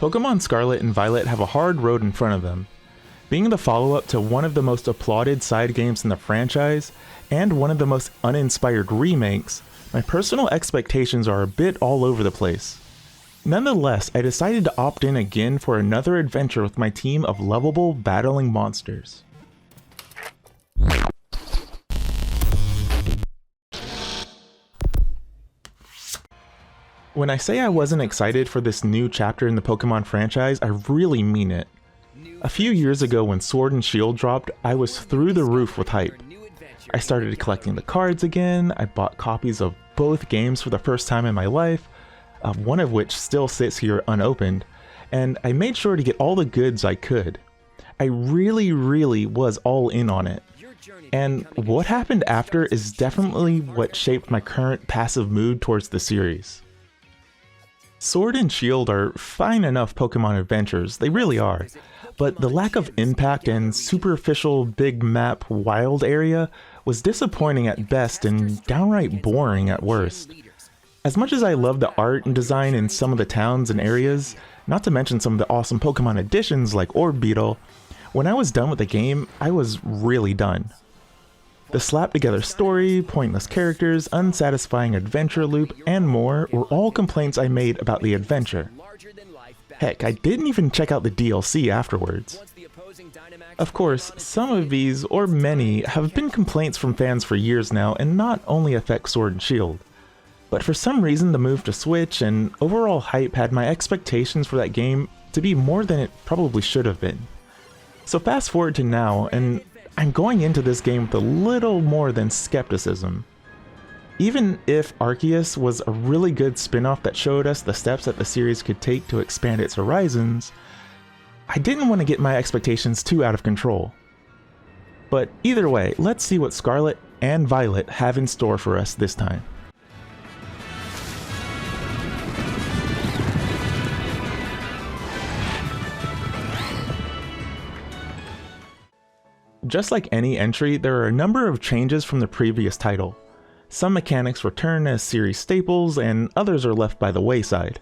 Pokemon Scarlet and Violet have a hard road in front of them. Being the follow-up to one of the most applauded side games in the franchise, and one of the most uninspired remakes, my personal expectations are a bit all over the place. Nonetheless, I decided to opt in again for another adventure with my team of lovable, battling monsters. When I say I wasn't excited for this new chapter in the Pokemon franchise, I really mean it. A few years ago when Sword and Shield dropped, I was through the roof with hype. I started collecting the cards again, I bought copies of both games for the first time in my life, one of which still sits here unopened, and I made sure to get all the goods I could. I really was all in on it. And what happened after is definitely what shaped my current passive mood towards the series. Sword and Shield are fine enough Pokemon adventures, they really are, but the lack of impact and superficial big map wild area was disappointing at best and downright boring at worst. As much as I love the art and design in some of the towns and areas, not to mention some of the awesome Pokemon additions like Orb Beetle, when I was done with the game, I was really done. The slapped together story, pointless characters, unsatisfying adventure loop, and more were all complaints I made about the adventure. Heck, I didn't even check out the DLC afterwards. Of course, some of these, or many, have been complaints from fans for years now and not only affect Sword and Shield. But for some reason the move to Switch and overall hype had my expectations for that game to be more than it probably should have been. So fast forward to now, and I'm going into this game with a little more than skepticism. Even if Arceus was a really good spin-off that showed us the steps that the series could take to expand its horizons, I didn't want to get my expectations too out of control. But either way, let's see what Scarlet and Violet have in store for us this time. Just like any entry, there are a number of changes from the previous title. Some mechanics return as series staples, and others are left by the wayside.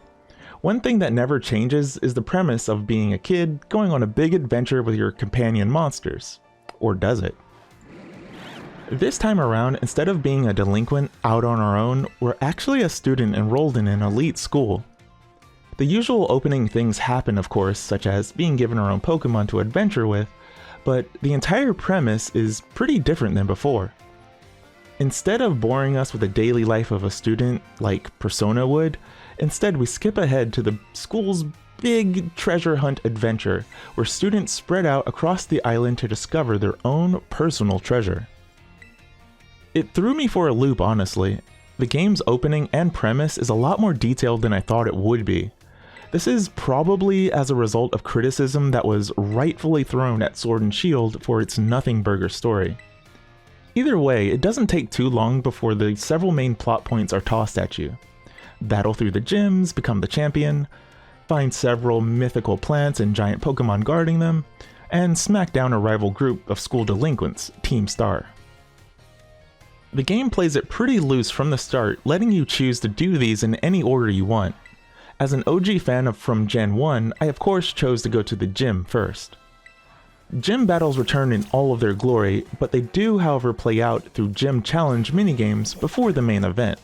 One thing that never changes is the premise of being a kid going on a big adventure with your companion monsters. Or does it? This time around, instead of being a delinquent out on our own, we're actually a student enrolled in an elite school. The usual opening things happen, of course, such as being given our own Pokemon to adventure with, but the entire premise is pretty different than before. Instead of boring us with the daily life of a student like Persona would, instead we skip ahead to the school's big treasure hunt adventure, where students spread out across the island to discover their own personal treasure. It threw me for a loop, honestly. The game's opening and premise is a lot more detailed than I thought it would be. This is probably as a result of criticism that was rightfully thrown at Sword and Shield for its nothing burger story. Either way, it doesn't take too long before the several main plot points are tossed at you. Battle through the gyms, become the champion, find several mythical plants and giant Pokemon guarding them, and smack down a rival group of school delinquents, Team Star. The game plays it pretty loose from the start, letting you choose to do these in any order you want. As an OG fan from Gen 1, I of course chose to go to the gym first. Gym battles return in all of their glory, but they do however play out through gym challenge minigames before the main event.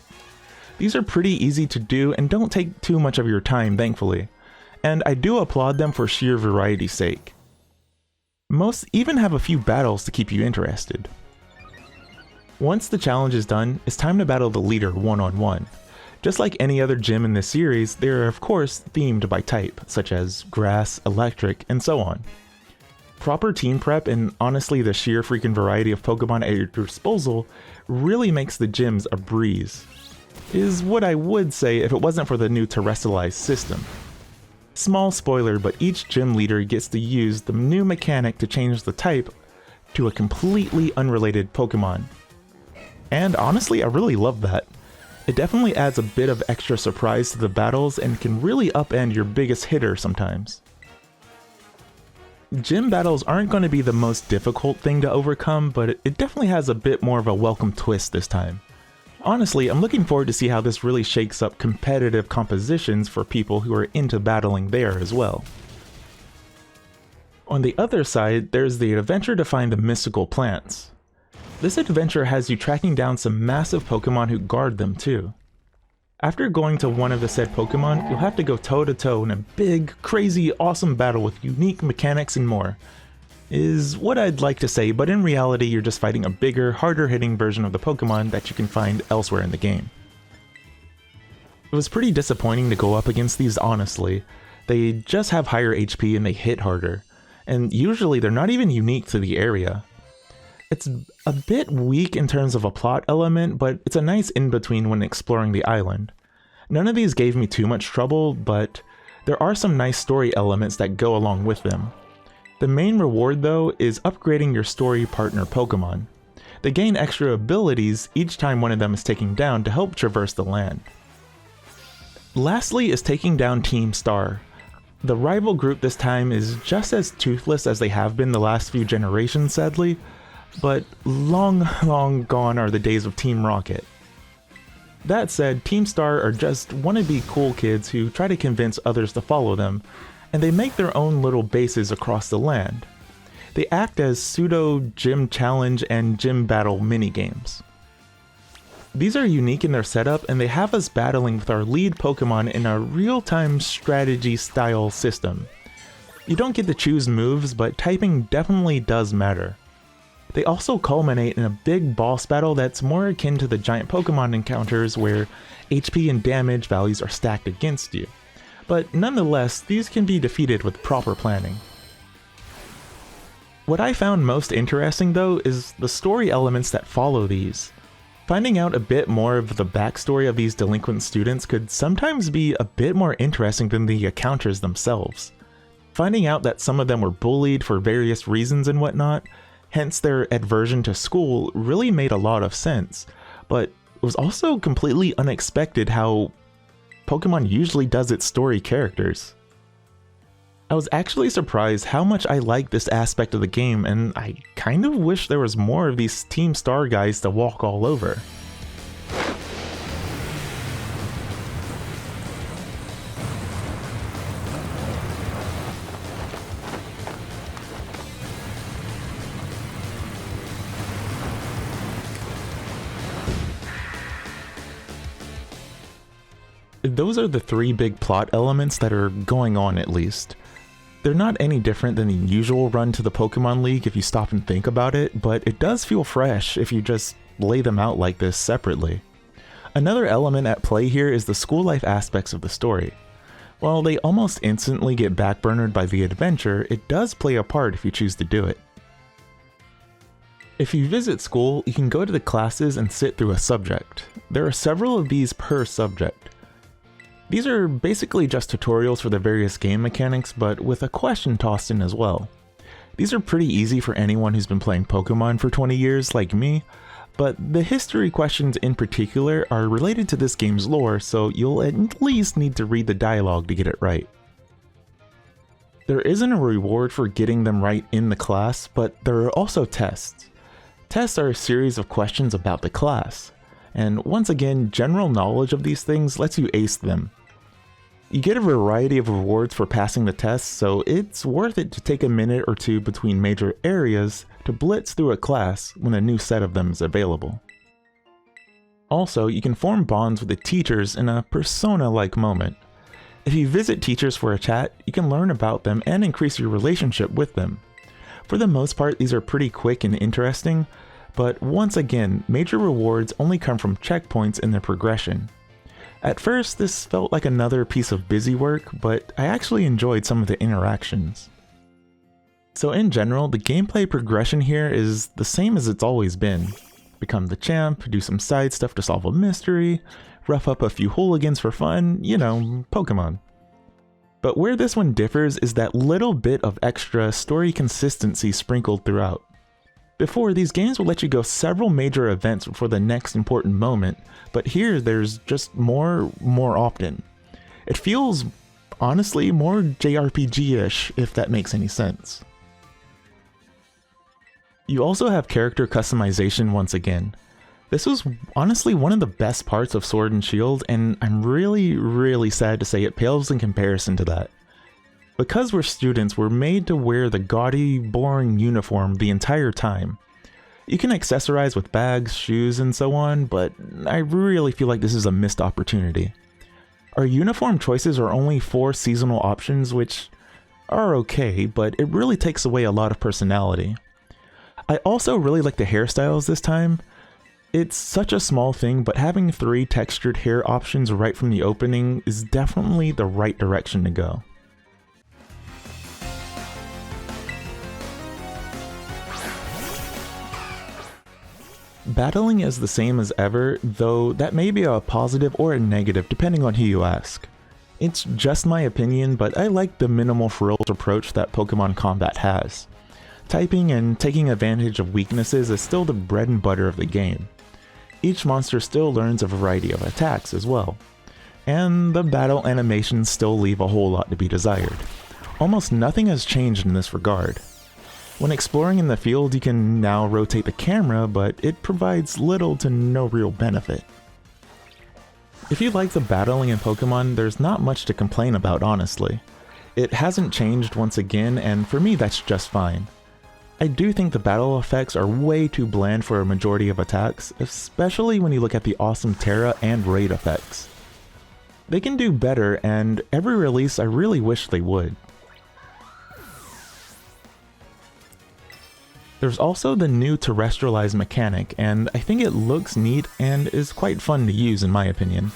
These are pretty easy to do and don't take too much of your time, thankfully, and I do applaud them for sheer variety's sake. Most even have a few battles to keep you interested. Once the challenge is done, it's time to battle the leader one-on-one. Just like any other gym in this series, they are of course themed by type, such as grass, electric, and so on. Proper team prep and honestly the sheer freaking variety of Pokemon at your disposal really makes the gyms a breeze. Is what I would say if it wasn't for the new terrestrialized system. Small spoiler, but each gym leader gets to use the new mechanic to change the type to a completely unrelated Pokemon. And honestly, I really love that. It definitely adds a bit of extra surprise to the battles and can really upend your biggest hitter sometimes. Gym battles aren't going to be the most difficult thing to overcome, but it definitely has a bit more of a welcome twist this time. Honestly, I'm looking forward to see how this really shakes up competitive compositions for people who are into battling there as well. On the other side, there's the adventure to find the mystical plants. This adventure has you tracking down some massive Pokemon who guard them too. After going to one of the said Pokemon, you'll have to go toe-to-toe in a big, crazy, awesome battle with unique mechanics and more. Is what I'd like to say, but in reality you're just fighting a bigger, harder-hitting version of the Pokemon that you can find elsewhere in the game. It was pretty disappointing to go up against these, honestly. They just have higher HP and they hit harder, and usually they're not even unique to the area. It's a bit weak in terms of a plot element, but it's a nice in-between when exploring the island. None of these gave me too much trouble, but there are some nice story elements that go along with them. The main reward though is upgrading your story partner Pokemon. They gain extra abilities each time one of them is taken down to help traverse the land. Lastly is taking down Team Star. The rival group this time is just as toothless as they have been the last few generations, sadly, but long gone are the days of Team Rocket. That said, Team Star are just wannabe cool kids who try to convince others to follow them, and they make their own little bases across the land. They act as pseudo gym challenge and gym battle minigames. These are unique in their setup, and they have us battling with our lead Pokemon in a real-time strategy style system. You don't get to choose moves, but typing definitely does matter. They also culminate in a big boss battle that's more akin to the giant Pokemon encounters where HP and damage values are stacked against you. But nonetheless, these can be defeated with proper planning. What I found most interesting though is the story elements that follow these. Finding out a bit more of the backstory of these delinquent students could sometimes be a bit more interesting than the encounters themselves. Finding out that some of them were bullied for various reasons and whatnot, hence their aversion to school, really made a lot of sense, but it was also completely unexpected how Pokemon usually does its story characters. I was actually surprised how much I like this aspect of the game, and I kind of wish there was more of these Team Star guys to walk all over. Those are the three big plot elements that are going on, at least. They're not any different than the usual run to the Pokemon League if you stop and think about it, but it does feel fresh if you just lay them out like this separately. Another element at play here is the school life aspects of the story. While they almost instantly get backburnered by the adventure, it does play a part if you choose to do it. If you visit school, you can go to the classes and sit through a subject. There are several of these per subject. These are basically just tutorials for the various game mechanics, but with a question tossed in as well. These are pretty easy for anyone who's been playing Pokemon for 20 years like me, but the history questions in particular are related to this game's lore, so you'll at least need to read the dialogue to get it right. There isn't a reward for getting them right in the class, but there are also tests. Tests are a series of questions about the class, and once again, general knowledge of these things lets you ace them. You get a variety of rewards for passing the tests, so it's worth it to take a minute or two between major areas to blitz through a class when a new set of them is available. Also, you can form bonds with the teachers in a persona-like moment. If you visit teachers for a chat, you can learn about them and increase your relationship with them. For the most part, these are pretty quick and interesting, but once again, major rewards only come from checkpoints in their progression. At first, this felt like another piece of busy work, but I actually enjoyed some of the interactions. So in general, the gameplay progression here is the same as it's always been. Become the champ, do some side stuff to solve a mystery, rough up a few hooligans for fun, you know, Pokemon. But where this one differs is that little bit of extra story consistency sprinkled throughout. Before, these games will let you go several major events before the next important moment, but here there's just more often. It feels, honestly, more JRPG-ish, if that makes any sense. You also have character customization once again. This was honestly one of the best parts of Sword and Shield, and I'm really sad to say it pales in comparison to that. Because we're students, we're made to wear the gaudy, boring uniform the entire time. You can accessorize with bags, shoes, and so on, but I really feel like this is a missed opportunity. Our uniform choices are only 4 seasonal options, which are okay, but it really takes away a lot of personality. I also really like the hairstyles this time. It's such a small thing, but having 3 textured hair options right from the opening is definitely the right direction to go. Battling is the same as ever, though that may be a positive or a negative depending on who you ask. It's just my opinion, but I like the minimal frills approach that Pokemon combat has. Typing and taking advantage of weaknesses is still the bread and butter of the game. Each monster still learns a variety of attacks as well. And the battle animations still leave a whole lot to be desired. Almost nothing has changed in this regard. When exploring in the field, you can now rotate the camera, but it provides little to no real benefit. If you like the battling in Pokemon, there's not much to complain about, honestly. It hasn't changed once again, and for me that's just fine. I do think the battle effects are way too bland for a majority of attacks, especially when you look at the awesome Terra and Raid effects. They can do better, and every release I really wish they would. There's also the new terrestrialized mechanic, and I think it looks neat and is quite fun to use in my opinion.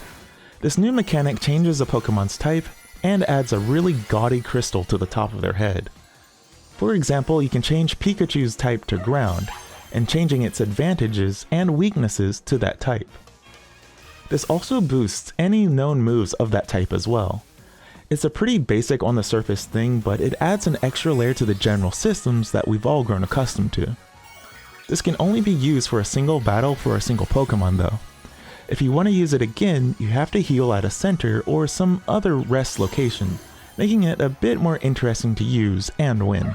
This new mechanic changes a Pokemon's type and adds a really gaudy crystal to the top of their head. For example, you can change Pikachu's type to ground, and changing its advantages and weaknesses to that type. This also boosts any known moves of that type as well. It's a pretty basic on the surface thing, but it adds an extra layer to the general systems that we've all grown accustomed to. This can only be used for a single battle for a single Pokemon though. If you want to use it again, you have to heal at a center or some other rest location, making it a bit more interesting to use and win.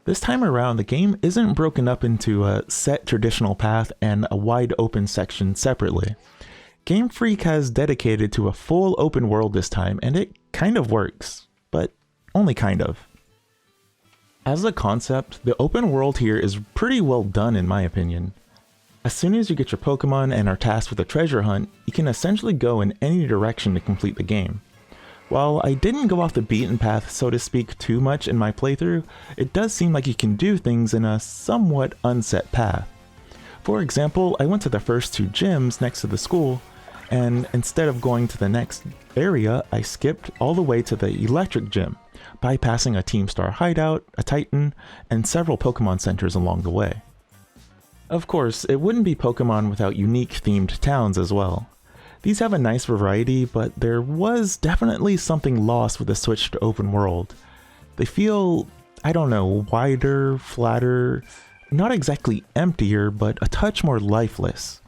This time around, the game isn't broken up into a set traditional path and a wide open section separately. Game Freak has dedicated to a full open world this time, and it kind of works, but only kind of. As a concept, the open world here is pretty well done in my opinion. As soon as you get your Pokemon and are tasked with a treasure hunt, you can essentially go in any direction to complete the game. While I didn't go off the beaten path, so to speak, too much in my playthrough, it does seem like you can do things in a somewhat unset path. For example, I went to the first 2 gyms next to the school, and instead of going to the next area, I skipped all the way to the electric gym, bypassing a Team Star hideout, a Titan, and several Pokemon centers along the way. Of course, it wouldn't be Pokemon without unique themed towns as well. These have a nice variety, but there was definitely something lost with the switch to open world. They feel, I don't know, wider, flatter, not exactly emptier, but a touch more lifeless.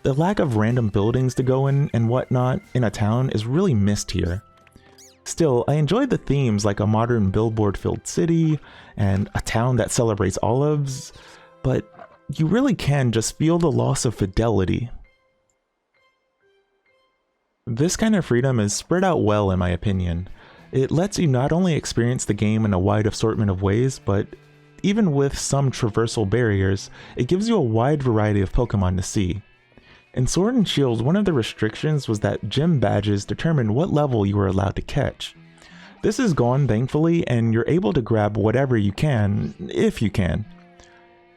The lack of random buildings to go in and whatnot in a town is really missed here. Still, I enjoyed the themes like a modern billboard-filled city and a town that celebrates olives, but you really can just feel the loss of fidelity. This kind of freedom is spread out well in my opinion. It lets you not only experience the game in a wide assortment of ways, but even with some traversal barriers, it gives you a wide variety of Pokemon to see. In Sword and Shield, one of the restrictions was that gym badges determined what level you were allowed to catch. This is gone thankfully, and you're able to grab whatever you can, if you can.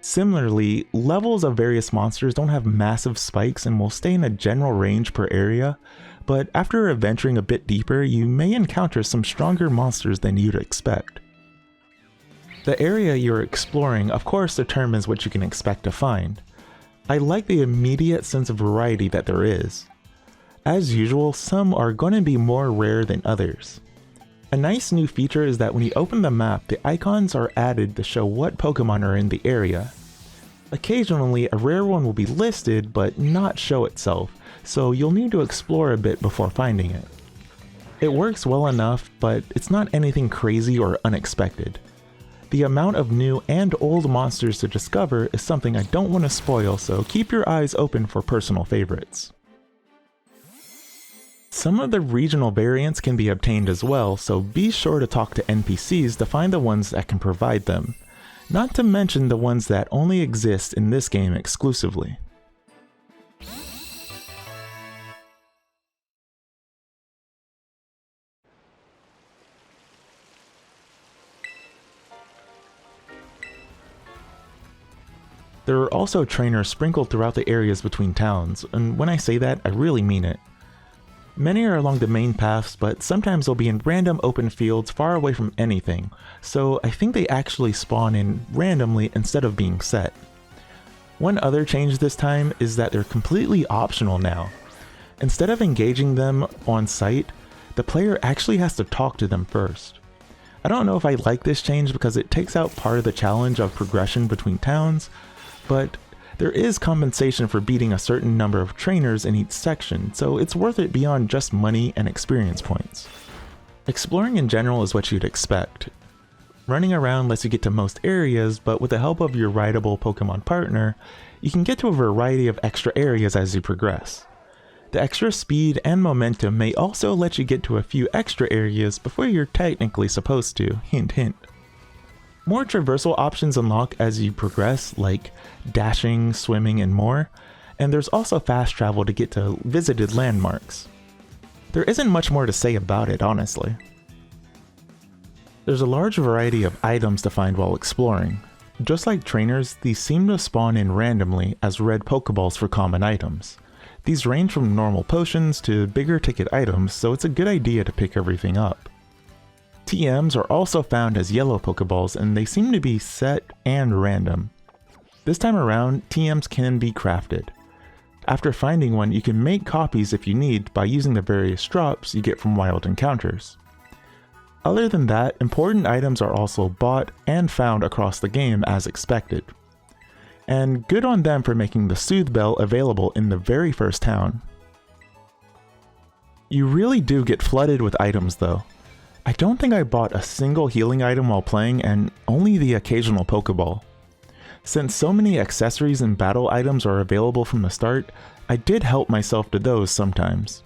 Similarly, levels of various monsters don't have massive spikes and will stay in a general range per area, but after adventuring a bit deeper, you may encounter some stronger monsters than you'd expect. The area you're exploring of course determines what you can expect to find. I like the immediate sense of variety that there is. As usual, some are going to be more rare than others. A nice new feature is that when you open the map, the icons are added to show what Pokemon are in the area. Occasionally, a rare one will be listed but not show itself, so you'll need to explore a bit before finding it. It works well enough, but it's not anything crazy or unexpected. The amount of new and old monsters to discover is something I don't want to spoil, so keep your eyes open for personal favorites. Some of the regional variants can be obtained as well, so be sure to talk to NPCs to find the ones that can provide them. Not to mention the ones that only exist in this game exclusively. There are also trainers sprinkled throughout the areas between towns, and when I say that, I really mean it. Many are along the main paths, but sometimes they'll be in random open fields far away from anything, so I think they actually spawn in randomly instead of being set. One other change this time is that they're completely optional now. Instead of engaging them on site, the player actually has to talk to them first. I don't know if I like this change because it takes out part of the challenge of progression between towns, but there is compensation for beating a certain number of trainers in each section, so it's worth it beyond just money and experience points. Exploring in general is what you'd expect. Running around lets you get to most areas, but with the help of your rideable Pokemon partner, you can get to a variety of extra areas as you progress. The extra speed and momentum may also let you get to a few extra areas before you're technically supposed to, hint hint. More traversal options unlock as you progress, like dashing, swimming, and more, and there's also fast travel to get to visited landmarks. There isn't much more to say about it, honestly. There's a large variety of items to find while exploring. Just like trainers, these seem to spawn in randomly as red Pokeballs for common items. These range from normal potions to bigger ticket items, so it's a good idea to pick everything up. TMs are also found as yellow Pokeballs, and they seem to be set and random. This time around, TMs can be crafted. After finding one, you can make copies if you need by using the various drops you get from wild encounters. Other than that, important items are also bought and found across the game as expected. And good on them for making the Soothe Bell available in the very first town. You really do get flooded with items though. I don't think I bought a single healing item while playing, and only the occasional Pokeball. Since so many accessories and battle items are available from the start, I did help myself to those sometimes.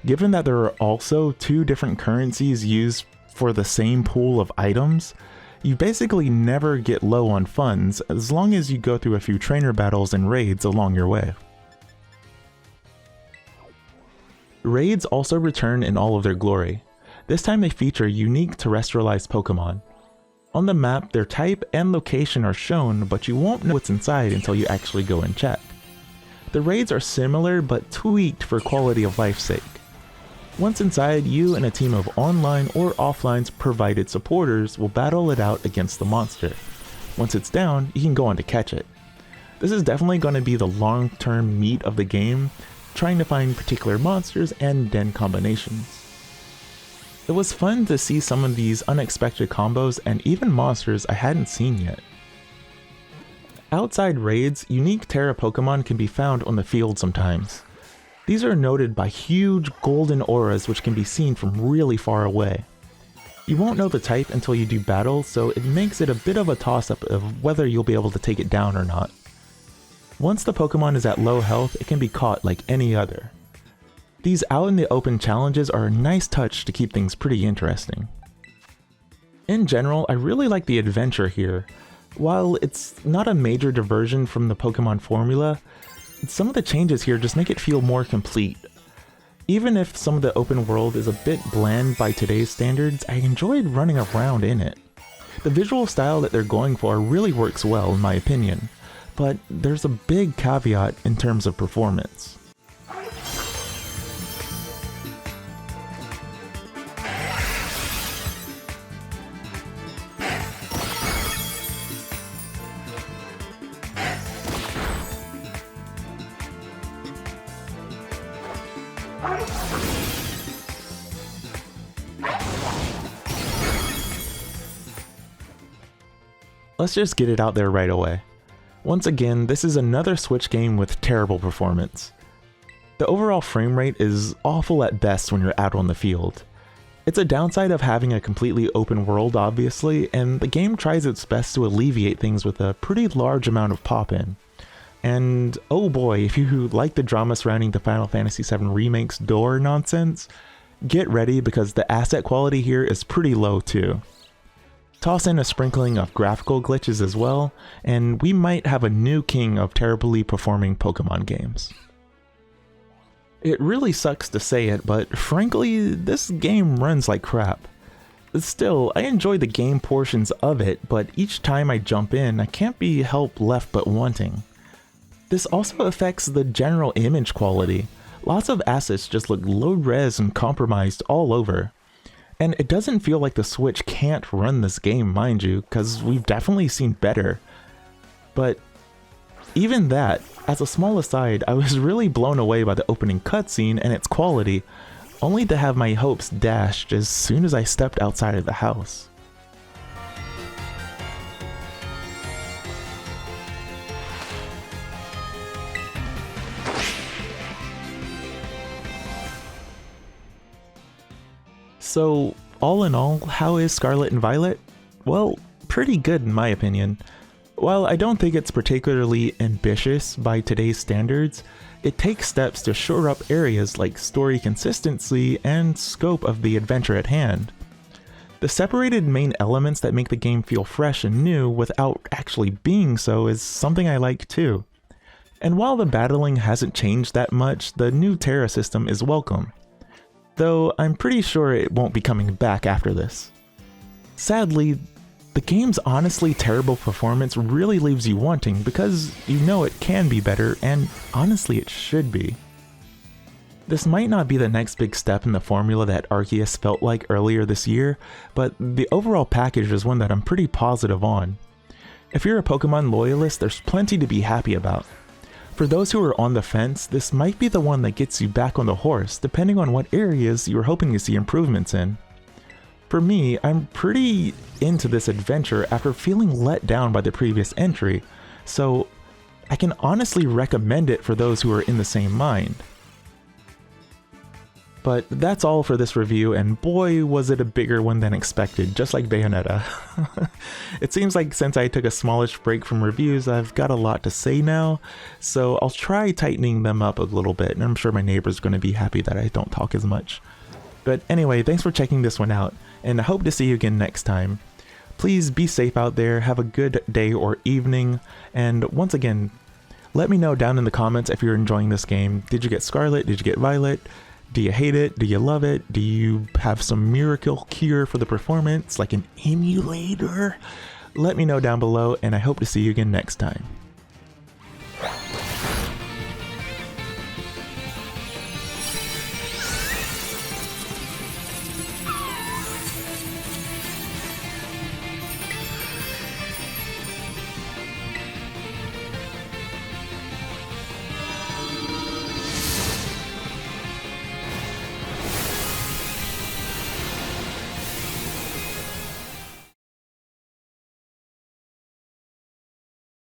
Given that there are also two different currencies used for the same pool of items, you basically never get low on funds as long as you go through a few trainer battles and raids along your way. Raids also return in all of their glory. This time they feature unique terrestrialized Pokemon. On the map, their type and location are shown, but you won't know what's inside until you actually go and check. The raids are similar but tweaked for quality of life's sake. Once inside, you and a team of online or offline provided supporters will battle it out against the monster. Once it's down, you can go on to catch it. This is definitely going to be the long-term meat of the game, trying to find particular monsters and den combinations. It was fun to see some of these unexpected combos and even monsters I hadn't seen yet. Outside raids, unique Terra Pokemon can be found on the field sometimes. These are noted by huge golden auras which can be seen from really far away. You won't know the type until you do battle, so it makes it a bit of a toss-up of whether you'll be able to take it down or not. Once the Pokemon is at low health, it can be caught like any other. These out in the open challenges are a nice touch to keep things pretty interesting. In general, I really like the adventure here. While it's not a major diversion from the Pokemon formula, some of the changes here just make it feel more complete. Even if some of the open world is a bit bland by today's standards, I enjoyed running around in it. The visual style that they're going for really works well in my opinion, but there's a big caveat in terms of performance. Let's just get it out there right away. Once again, this is another Switch game with terrible performance. The overall frame rate is awful at best when you're out on the field. It's a downside of having a completely open world, obviously, and the game tries its best to alleviate things with a pretty large amount of pop-in. And oh boy, if you like the drama surrounding the Final Fantasy VII Remake's door nonsense, get ready because the asset quality here is pretty low too. Toss in a sprinkling of graphical glitches as well, and we might have a new king of terribly performing Pokemon games. It really sucks to say it, but frankly, this game runs like crap. Still, I enjoy the game portions of it, but each time I jump in, I can't be helped left but wanting. This also affects the general image quality. Lots of assets just look low res and compromised all over. And it doesn't feel like the Switch can't run this game, mind you, because we've definitely seen better. But even that, as a small aside, I was really blown away by the opening cutscene and its quality, only to have my hopes dashed as soon as I stepped outside of the house. So, all in all, how is Scarlet and Violet? Well, pretty good in my opinion. While I don't think it's particularly ambitious by today's standards, it takes steps to shore up areas like story consistency and scope of the adventure at hand. The separated main elements that make the game feel fresh and new without actually being so is something I like too. And while the battling hasn't changed that much, the new Terra system is welcome. Though I'm pretty sure it won't be coming back after this. Sadly, the game's honestly terrible performance really leaves you wanting because you know it can be better, and honestly it should be. This might not be the next big step in the formula that Arceus felt like earlier this year, but the overall package is one that I'm pretty positive on. If you're a Pokemon loyalist, there's plenty to be happy about. For those who are on the fence, this might be the one that gets you back on the horse, depending on what areas you were hoping to see improvements in. For me, I'm pretty into this adventure after feeling let down by the previous entry, so I can honestly recommend it for those who are in the same mind. But that's all for this review, and boy was it a bigger one than expected, just like Bayonetta. It seems like since I took a smallish break from reviews, I've got a lot to say now, so I'll try tightening them up a little bit, and I'm sure my neighbor's going to be happy that I don't talk as much. But anyway, thanks for checking this one out, and I hope to see you again next time. Please be safe out there, have a good day or evening, and once again, let me know down in the comments if you're enjoying this game. Did you get Scarlet? Did you get Violet? Do you hate it? Do you love it? Do you have some miracle cure for the performance, like an emulator? Let me know down below, and I hope to see you again next time.